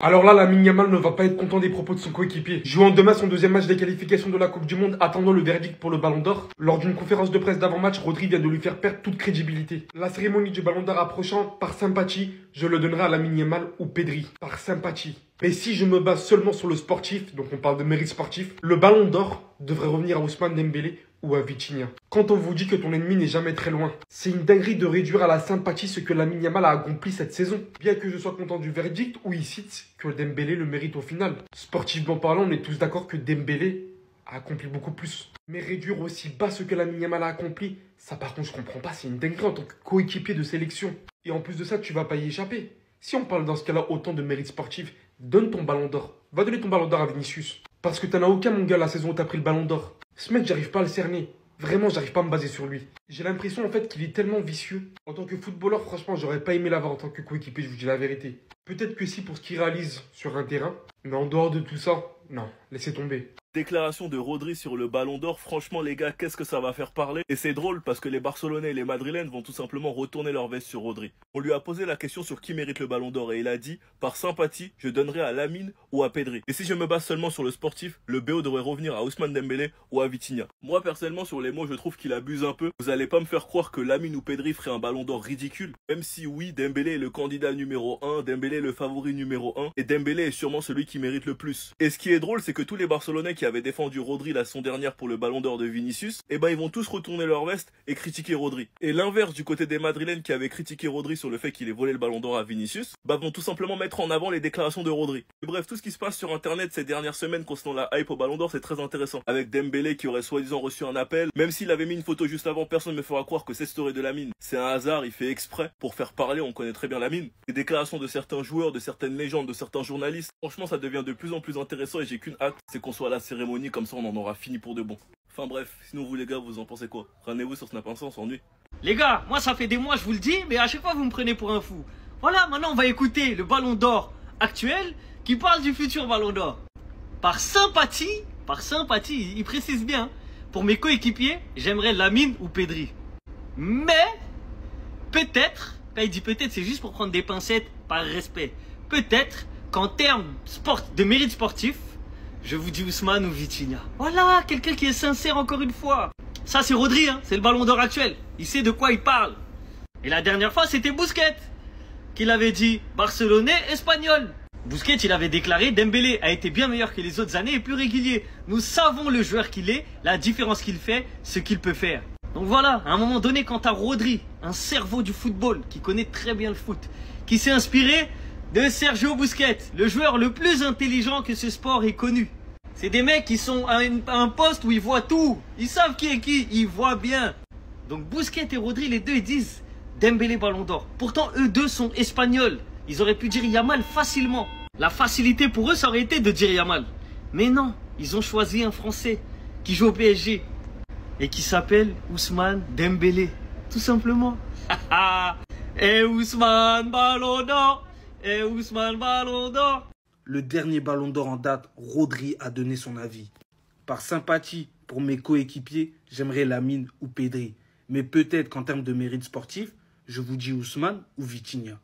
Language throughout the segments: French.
Alors là, Lamine Yamal ne va pas être content des propos de son coéquipier. Jouant demain son deuxième match des qualifications de la Coupe du Monde, attendant le verdict pour le Ballon d'Or. Lors d'une conférence de presse d'avant-match, Rodri vient de lui faire perdre toute crédibilité. La cérémonie du Ballon d'Or approchant, par sympathie, je le donnerai à Lamine Yamal ou Pedri. Par sympathie. Mais si je me base seulement sur le sportif, donc on parle de mérite sportif, le Ballon d'Or devrait revenir à Ousmane Dembélé ou à Vitinha. Quand on vous dit que ton ennemi n'est jamais très loin, c'est une dinguerie de réduire à la sympathie ce que Lamine Yamal a accompli cette saison. Bien que je sois content du verdict, où il cite que Dembélé le mérite au final. Sportivement parlant, on est tous d'accord que Dembélé a accompli beaucoup plus. Mais réduire aussi bas ce que Lamine Yamal a accompli, ça par contre je comprends pas, c'est une dinguerie en tant que coéquipier de sélection. Et en plus de ça, tu vas pas y échapper. Si on parle dans ce cas-là autant de mérite sportif, donne ton Ballon d'Or. Va donner ton Ballon d'Or à Vinicius. Parce que t'en as aucun, mon gars, la saison où t'as pris le Ballon d'Or. Ce mec, j'arrive pas à le cerner. Vraiment, j'arrive pas à me baser sur lui. J'ai l'impression, en fait, qu'il est tellement vicieux. En tant que footballeur, franchement, j'aurais pas aimé l'avoir en tant que coéquipier, je vous dis la vérité. Peut-être que si pour ce qu'il réalise sur un terrain, mais en dehors de tout ça, non, laissez tomber. Déclaration de Rodri sur le Ballon d'Or, franchement les gars, qu'est-ce que ça va faire parler? Et c'est drôle parce que les Barcelonais et les Madrilènes vont tout simplement retourner leur veste sur Rodri. On lui a posé la question sur qui mérite le Ballon d'Or et il a dit, par sympathie, je donnerai à Lamine ou à Pedri. Et si je me base seulement sur le sportif, le BO devrait revenir à Ousmane Dembélé ou à Vitinha. Moi personnellement sur les mots, je trouve qu'il abuse un peu. Vous allez pas me faire croire que Lamine ou Pedri ferait un Ballon d'Or ridicule. Même si oui, Dembélé est le candidat numéro 1, Dembélé est le favori numéro 1 et Dembélé est sûrement celui qui mérite le plus. Et ce qui est drôle, c'est que tous les Barcelonais qui avaient défendu Rodri la saison dernière pour le Ballon d'Or de Vinicius, eh ben ils vont tous retourner leur veste et critiquer Rodri. Et l'inverse du côté des Madrilènes qui avaient critiqué Rodri sur le fait qu'il ait volé le Ballon d'Or à Vinicius, bah vont tout simplement mettre en avant les déclarations de Rodri. Et bref, tout ce qui se passe sur internet ces dernières semaines concernant la hype au Ballon d'Or, c'est très intéressant. Avec Dembélé qui aurait soi-disant reçu un appel, même s'il avait mis une photo juste avant, personne ne me fera croire que cette story de Lamine, c'est un hasard, il fait exprès pour faire parler, on connaît très bien Lamine. Les déclarations de certains joueurs, de certaines légendes, de certains journalistes, franchement ça devient de plus en plus intéressant et j'ai qu'une hâte, c'est qu'on soit à la cérémonie, comme ça on en aura fini pour de bon. Enfin bref, sinon vous les gars, vous en pensez quoi? Rendez-vous sur Snap Instant, on s'ennuie. Les gars, moi ça fait des mois, je vous le dis, mais à chaque fois vous me prenez pour un fou. Voilà, maintenant on va écouter le Ballon d'Or actuel qui parle du futur Ballon d'Or. Par sympathie, il précise bien, pour mes coéquipiers, j'aimerais Lamine ou Pedri. Mais, peut-être, quand il dit peut-être, c'est juste pour prendre des pincettes par respect. Peut-être qu'en termes de mérite sportif, je vous dis Ousmane ou Vitinha. Voilà, quelqu'un qui est sincère encore une fois. Ça c'est Rodri, hein, c'est le Ballon d'Or actuel. Il sait de quoi il parle. Et la dernière fois c'était Busquets qu'il avait dit Barcelonais, espagnol. Busquets il avait déclaré Dembélé a été bien meilleur que les autres années et plus régulier. Nous savons le joueur qu'il est, la différence qu'il fait, ce qu'il peut faire. Donc voilà, à un moment donné quand t'as Rodri, un cerveau du football qui connaît très bien le foot, qui s'est inspiré de Sergio Busquets, le joueur le plus intelligent que ce sport ait connu. C'est des mecs qui sont à un poste où ils voient tout. Ils savent qui est qui, ils voient bien. Donc Busquets et Rodri, les deux, ils disent Dembélé Ballon d'Or. Pourtant, eux deux sont espagnols. Ils auraient pu dire Yamal facilement. La facilité pour eux, ça aurait été de dire Yamal. Mais non, ils ont choisi un Français qui joue au PSG et qui s'appelle Ousmane Dembélé. Tout simplement. Et Ousmane Ballon d'Or. Et Ousmane Ballon d'Or. Le dernier Ballon d'Or en date, Rodri a donné son avis. Par sympathie pour mes coéquipiers, j'aimerais Lamine ou Pedri. Mais peut-être qu'en termes de mérite sportif, je vous dis Ousmane ou Vitinha.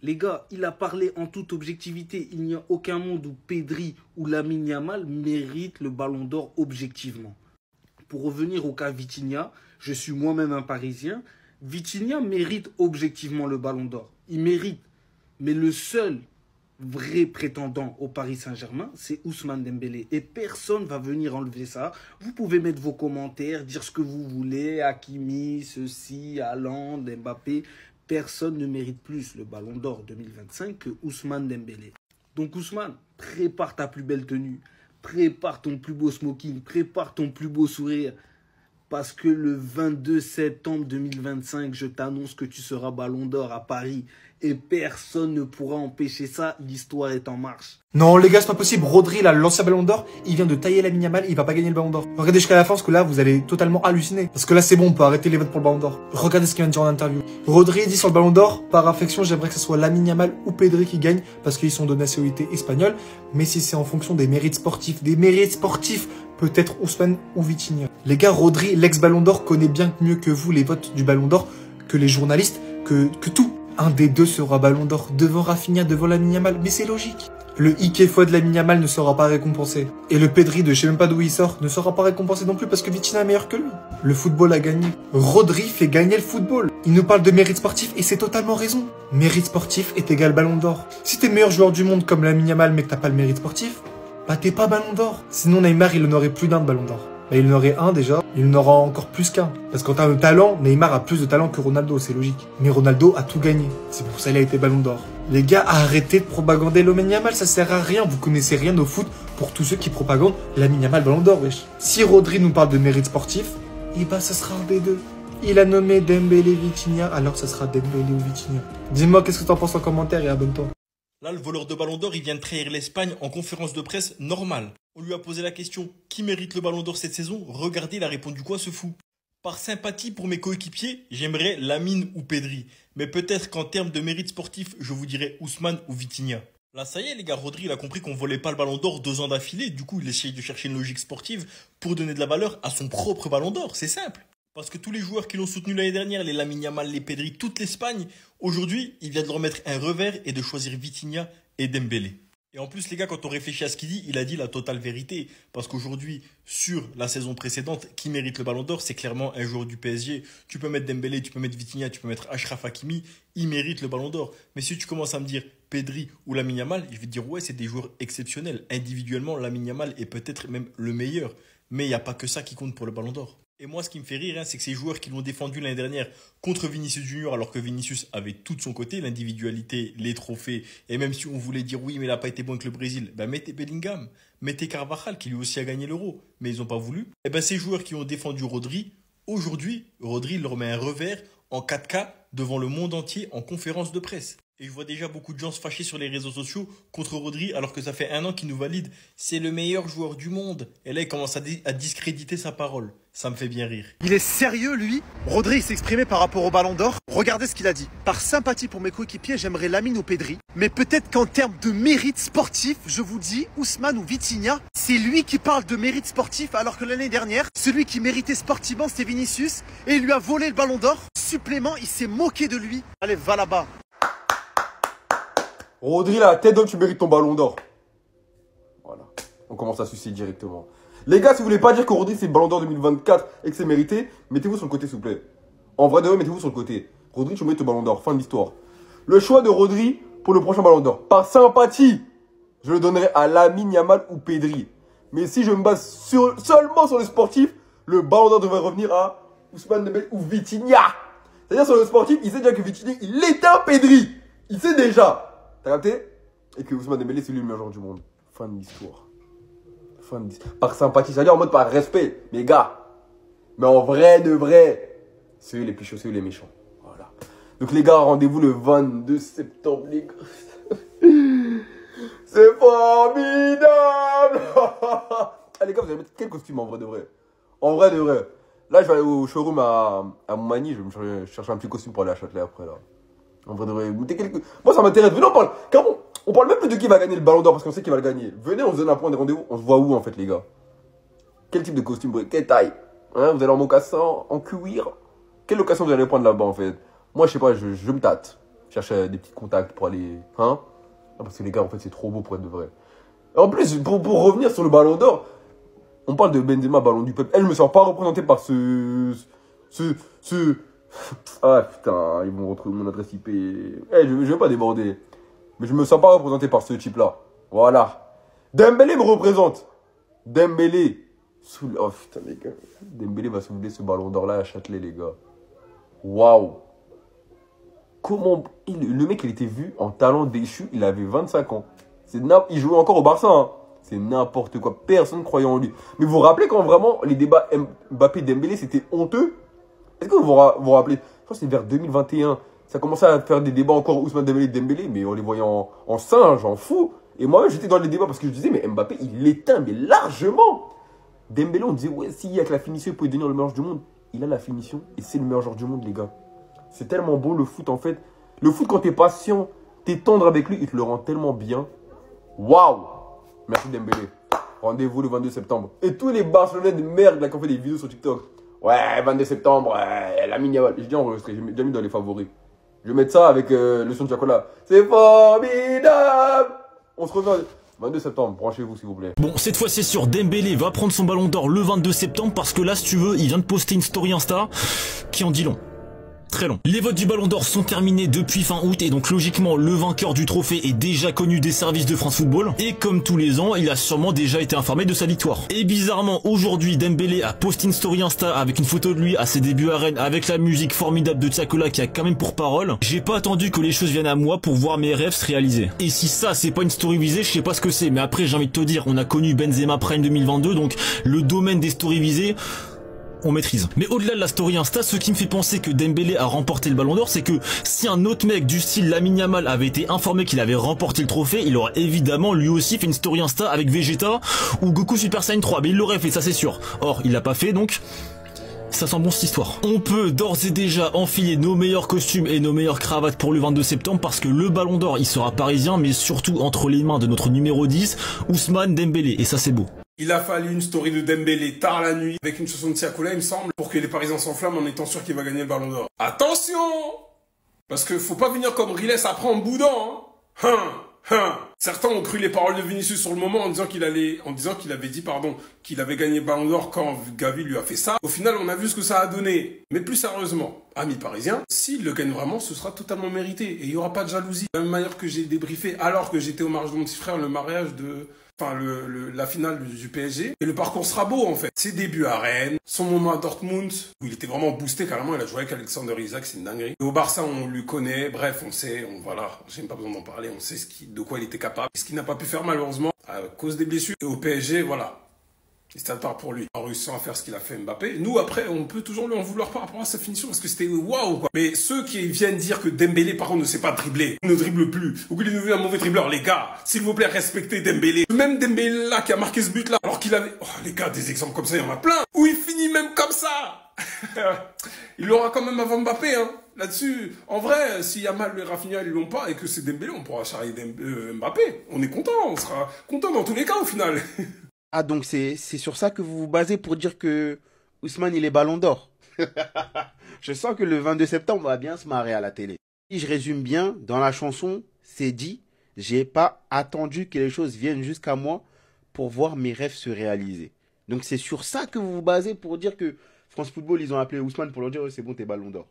Les gars, il a parlé en toute objectivité. Il n'y a aucun monde où Pedri ou Lamine Yamal méritent le Ballon d'Or objectivement. Pour revenir au cas Vitinha, je suis moi-même un Parisien. Vitinha mérite objectivement le Ballon d'Or. Il mérite. Mais le seul vrai prétendant au Paris Saint-Germain, c'est Ousmane Dembélé. Et personne ne va venir enlever ça. Vous pouvez mettre vos commentaires, dire ce que vous voulez, Hakimi, ceci, Haaland, Mbappé. Personne ne mérite plus le Ballon d'Or 2025 que Ousmane Dembélé. Donc Ousmane, prépare ta plus belle tenue, prépare ton plus beau smoking, prépare ton plus beau sourire. Parce que le 22 septembre 2025, je t'annonce que tu seras Ballon d'Or à Paris. Et personne ne pourra empêcher ça, l'histoire est en marche. Non les gars, c'est pas possible. Rodri, là, l'ancien Ballon d'Or, il vient de tailler Lamine Yamal, il va pas gagner le Ballon d'Or. Regardez jusqu'à la fin parce que là, vous allez totalement halluciner. Parce que là, c'est bon, on peut arrêter les votes pour le Ballon d'Or. Regardez ce qu'il vient de dire en interview. Rodri dit sur le Ballon d'Or, par affection, j'aimerais que ce soit Lamine Yamal ou Pedri qui gagne parce qu'ils sont de nationalité espagnole. Mais si c'est en fonction des mérites sportifs, peut-être Ousmane ou Vitinha. Les gars, Rodri, l'ex-Ballon d'Or, connaît bien mieux que vous les votes du Ballon d'Or, que les journalistes, que tout. Un des deux sera Ballon d'Or devant Rafinha, devant Lamine Yamal, mais c'est logique. Le Ike Foi de Lamine Yamal ne sera pas récompensé. Et le Pedri de je sais même pas d'où il sort ne sera pas récompensé non plus parce que Vitinha est meilleur que lui. Le football a gagné. Rodri fait gagner le football. Il nous parle de mérite sportif et c'est totalement raison. Mérite sportif est égal ballon d'or. Si t'es meilleur joueur du monde comme Lamine Yamal mais que t'as pas le mérite sportif, bah t'es pas ballon d'or. Sinon Neymar il en aurait plus d'un de ballon d'or. Bah, il en aurait un déjà, il en aura encore plus qu'un. Parce qu'en termes de talent, Neymar a plus de talent que Ronaldo, c'est logique. Mais Ronaldo a tout gagné. C'est pour ça qu'il a été ballon d'or. Les gars, arrêtez de propagander Lamine Yamal, ça sert à rien. Vous connaissez rien au foot pour tous ceux qui propagandent Lamine Yamal ballon d'or, wesh. Si Rodri nous parle de mérite sportif, et bah ça sera un des deux. Il a nommé Dembélé Vitinha, alors ça sera Dembélé ou Vitinha. Dis-moi qu'est-ce que t'en penses en commentaire et abonne-toi. Là, le voleur de ballon d'or, il vient de trahir l'Espagne en conférence de presse normale. On lui a posé la question « Qui mérite le ballon d'or cette saison ?» Regardez, il a répondu quoi ce fou? Par sympathie pour mes coéquipiers, j'aimerais Lamine ou Pedri. Mais peut-être qu'en termes de mérite sportif, je vous dirais Ousmane ou Vitinha. Là, ça y est, les gars, Rodri, il a compris qu'on ne volait pas le ballon d'or 2 ans d'affilée. Du coup, il essaye de chercher une logique sportive pour donner de la valeur à son propre ballon d'or. C'est simple. Parce que tous les joueurs qui l'ont soutenu l'année dernière, les Lamine Yamal, les Pedri, toute l'Espagne, aujourd'hui, il vient de leur mettre un revers et de choisir Vitinha et Dembélé. Et en plus, les gars, quand on réfléchit à ce qu'il dit, il a dit la totale vérité. Parce qu'aujourd'hui, sur la saison précédente, qui mérite le ballon d'or, c'est clairement un joueur du PSG. Tu peux mettre Dembélé, tu peux mettre Vitinha, tu peux mettre Achraf Hakimi, il mérite le ballon d'or. Mais si tu commences à me dire Pedri ou Lamine Yamal, je vais te dire ouais, c'est des joueurs exceptionnels. Individuellement, Lamine Yamal est peut-être même le meilleur. Mais il n'y a pas que ça qui compte pour le ballon d'or. Et moi, ce qui me fait rire, c'est que ces joueurs qui l'ont défendu l'année dernière contre Vinicius Junior, alors que Vinicius avait tout de son côté, l'individualité, les trophées, et même si on voulait dire oui, mais il n'a pas été bon avec le Brésil, ben mettez Bellingham, mettez Carvajal, qui lui aussi a gagné l'Euro, mais ils n'ont pas voulu. Et ben ces joueurs qui ont défendu Rodri, aujourd'hui, Rodri leur met un revers en 4K devant le monde entier en conférence de presse. Et je vois déjà beaucoup de gens se fâcher sur les réseaux sociaux contre Rodri alors que ça fait 1 an qu'il nous valide. C'est le meilleur joueur du monde. Et là, il commence à discréditer sa parole. Ça me fait bien rire. Il est sérieux, lui? Rodri s'exprimait par rapport au ballon d'or. Regardez ce qu'il a dit. Par sympathie pour mes coéquipiers, j'aimerais Lamine ou Pedri. Mais peut-être qu'en termes de mérite sportif, je vous dis Ousmane ou Vitinha. C'est lui qui parle de mérite sportif alors que l'année dernière, celui qui méritait sportivement, c'était Vinicius. Et il lui a volé le ballon d'or. Supplément, il s'est moqué de lui. Allez, va là-bas. Rodri, la tête d'homme, tu mérites ton ballon d'or. Voilà. On commence à sucer directement. Les gars, si vous voulez pas dire que Rodri c'est le ballon d'or 2024 et que c'est mérité, mettez-vous sur le côté, s'il vous plaît. En vrai de vrai, mettez-vous sur le côté. Rodri, tu mérites le ballon d'or. Fin de l'histoire. Le choix de Rodri pour le prochain ballon d'or. Par sympathie, je le donnerai à Lamine Yamal ou Pedri. Mais si je me base seulement sur le sportif, le ballon d'or devrait revenir à Ousmane Dembélé ou Vitinha. C'est-à-dire sur le sportif, il sait déjà que Vitinha, il est un Pedri. Il sait déjà. T'as capté? Et que Ousmane Dembélé, c'est lui le meilleur joueur du monde. Fin de l'histoire. Fin de l'histoire. Par sympathie, c'est-à-dire en mode par respect, mes gars. Mais en vrai de vrai, c'est eux les plus chauds, c'est eux les méchants. Voilà. Donc les gars, rendez-vous le 22 septembre, les gars. C'est formidable. Ah les gars, vous allez mettre quel costume en vrai de vrai? En vrai de vrai. Là, je vais aller au showroom à Montmagny, je vais me chercher un petit costume pour aller à Châtelet après là. En vrai de vrai, mettez quelques... Moi ça m'intéresse, venez on parle. Car on parle même plus de qui va gagner le ballon d'or parce qu'on sait qu'il va le gagner. Venez, on se donne un point de rendez-vous, on se voit où en fait les gars? Quel type de costume, quelle taille? Hein, vous allez en mocassin, en cuir? Quelle location vous allez prendre là-bas en fait? Moi je sais pas, je me tâte. Je cherche des petits contacts pour aller... Hein? Parce que les gars en fait c'est trop beau pour être de vrai. En plus, pour revenir sur le ballon d'or, on parle de Benzema, ballon du peuple. Elle, je me sens pas représenté par Ah putain, ils vont retrouver mon adresse IP. Je vais pas déborder. Mais je me sens pas représenté par ce type-là. Voilà. Dembélé me représente. Dembélé. Oh putain, les gars. Dembélé va soulever ce ballon d'or là à Châtelet, les gars. Waouh. Comment. Le mec, il était vu en talent déchu. Il avait 25 ans. Il jouait encore au Barça. Hein. C'est n'importe quoi. Personne ne croyait en lui. Mais vous vous rappelez quand vraiment les débats Mbappé-Dembélé, c'était honteux? Est-ce que vous vous rappelez? Je crois que c'était vers 2021. Ça commençait à faire des débats encore Ousmane Dembélé, mais on les voyait en singe, en fou. Et moi-même, j'étais dans les débats parce que je disais, mais Mbappé, il l'éteint, mais largement. Dembélé, on disait, ouais, si, avec la finition, il pouvait devenir le meilleur joueur du monde. Il a la finition et c'est le meilleur joueur du monde, les gars. C'est tellement beau le foot, en fait. Le foot, quand t'es patient, t'es tendre avec lui, il te le rend tellement bien. Waouh! Merci Dembélé. Rendez-vous le 22 septembre. Et tous les Barcelonais de merde là qui ont fait des vidéos sur TikTok. Ouais, 22 septembre, Lamine Yamal. J'ai déjà enregistré, j'ai déjà mis dans les favoris. Je vais mettre ça avec le son de Chacola. C'est formidable! On se revoit 22 septembre, branchez-vous s'il vous plaît. Bon, cette fois c'est sûr, Dembélé va prendre son ballon d'or le 22 septembre parce que là, si tu veux, il vient de poster une story Insta qui en dit long. Très long. Les votes du Ballon d'Or sont terminés depuis fin août et donc logiquement le vainqueur du trophée est déjà connu des services de France Football et comme tous les ans il a sûrement déjà été informé de sa victoire. Et bizarrement aujourd'hui Dembélé a posté une story Insta avec une photo de lui à ses débuts à Rennes avec la musique formidable de Tiakola qui a quand même pour parole. J'ai pas attendu que les choses viennent à moi pour voir mes rêves se réaliser. Et si ça c'est pas une story visée, je sais pas ce que c'est, mais après j'ai envie de te dire, on a connu Benzema Prime 2022 donc le domaine des stories visées on maîtrise. Mais au-delà de la story Insta, ce qui me fait penser que Dembélé a remporté le Ballon d'Or, c'est que si un autre mec du style Lamine Yamal avait été informé qu'il avait remporté le trophée, il aurait évidemment lui aussi fait une story Insta avec Vegeta ou Goku Super Saiyan 3, mais il l'aurait fait, ça c'est sûr. Or, il l'a pas fait, donc ça sent bon cette histoire. On peut d'ores et déjà enfiler nos meilleurs costumes et nos meilleures cravates pour le 22 septembre parce que le Ballon d'Or, il sera parisien, mais surtout entre les mains de notre numéro 10, Ousmane Dembélé, et ça c'est beau. Il a fallu une story de Dembélé tard la nuit, avec une chanson de Tiakola, il me semble, pour que les Parisiens s'enflamment en étant sûr qu'il va gagner le Ballon d'Or. Attention! Parce que faut pas venir comme Riles après en boudant, hein. Certains ont cru les paroles de Vinicius sur le moment en disant qu'il avait dit, qu'il avait gagné le Ballon d'Or quand Gavi lui a fait ça. Au final, on a vu ce que ça a donné. Mais plus sérieusement, amis parisiens, s'il le gagne vraiment, ce sera totalement mérité. Et il y aura pas de jalousie. De la même manière que j'ai débriefé, alors que j'étais au mariage de mon petit frère, le mariage de... Enfin, la finale du PSG. Et le parcours sera beau, en fait. Ses débuts à Rennes, son moment à Dortmund, où il était vraiment boosté, carrément. Il a joué avec Alexander Isak, c'est une dinguerie. Et au Barça, on lui connaît. Bref, on sait, voilà. J'ai même pas besoin d'en parler. On sait de quoi il était capable. Ce qu'il n'a pas pu faire, malheureusement, à cause des blessures. Et au PSG, voilà. Et c'est à part pour lui. En réussissant à faire ce qu'il a fait Mbappé. Nous, après, on peut toujours lui en vouloir par rapport à sa finition, parce que c'était waouh, quoi. Mais ceux qui viennent dire que Dembélé, par contre, ne sait pas dribbler, ne dribble plus, ou qu'il est devenu un mauvais dribbleur, les gars, s'il vous plaît, respectez Dembélé. Même Dembélé, là, qui a marqué ce but-là, alors qu'il avait... Oh, les gars, des exemples comme ça, il y en a plein. Où il finit même comme ça. Il l'aura quand même avant Mbappé, hein. Là-dessus, en vrai, si Yamal et Rafinha, ils l'ont pas, et que c'est Dembélé, on pourra charrier Mbappé. On est content, on sera content dans tous les cas, au final. Ah, donc c'est sur ça que vous vous basez pour dire que Ousmane, il est Ballon d'Or. Je sens que le 22 septembre, on va bien se marrer à la télé. Si je résume bien, dans la chanson, c'est dit, j'ai pas attendu que les choses viennent jusqu'à moi pour voir mes rêves se réaliser. Donc c'est sur ça que vous vous basez pour dire que France Football, ils ont appelé Ousmane pour leur dire, c'est bon, t'es Ballon d'Or.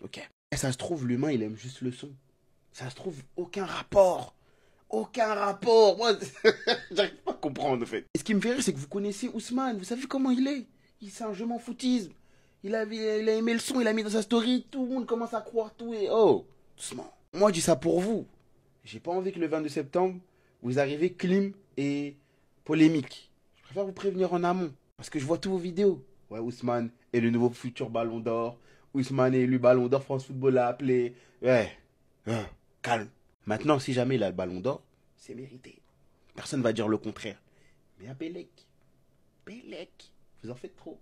Ok. Et ça se trouve, l'humain, il aime juste le son. Ça se trouve, aucun rapport. Aucun rapport. Moi, j'arrive pas à comprendre, en fait. Et ce qui me fait rire, c'est que vous connaissez Ousmane. Vous savez comment il est. C'est un je m'en foutisme. Il a aimé le son, il a mis dans sa story. Tout le monde commence à croire tout. Et oh, doucement. Moi, je dis ça pour vous. J'ai pas envie que le 22 septembre, vous arrivez clim et polémique. Je préfère vous prévenir en amont. Parce que je vois tous vos vidéos. Ouais, Ousmane est le nouveau futur Ballon d'Or. Ousmane est élu Ballon d'Or. France Football l'a appelé. Ouais. Calme. Maintenant, si jamais il a le Ballon d'Or, c'est mérité. Personne ne va dire le contraire. Mais à Bélec, vous en faites trop.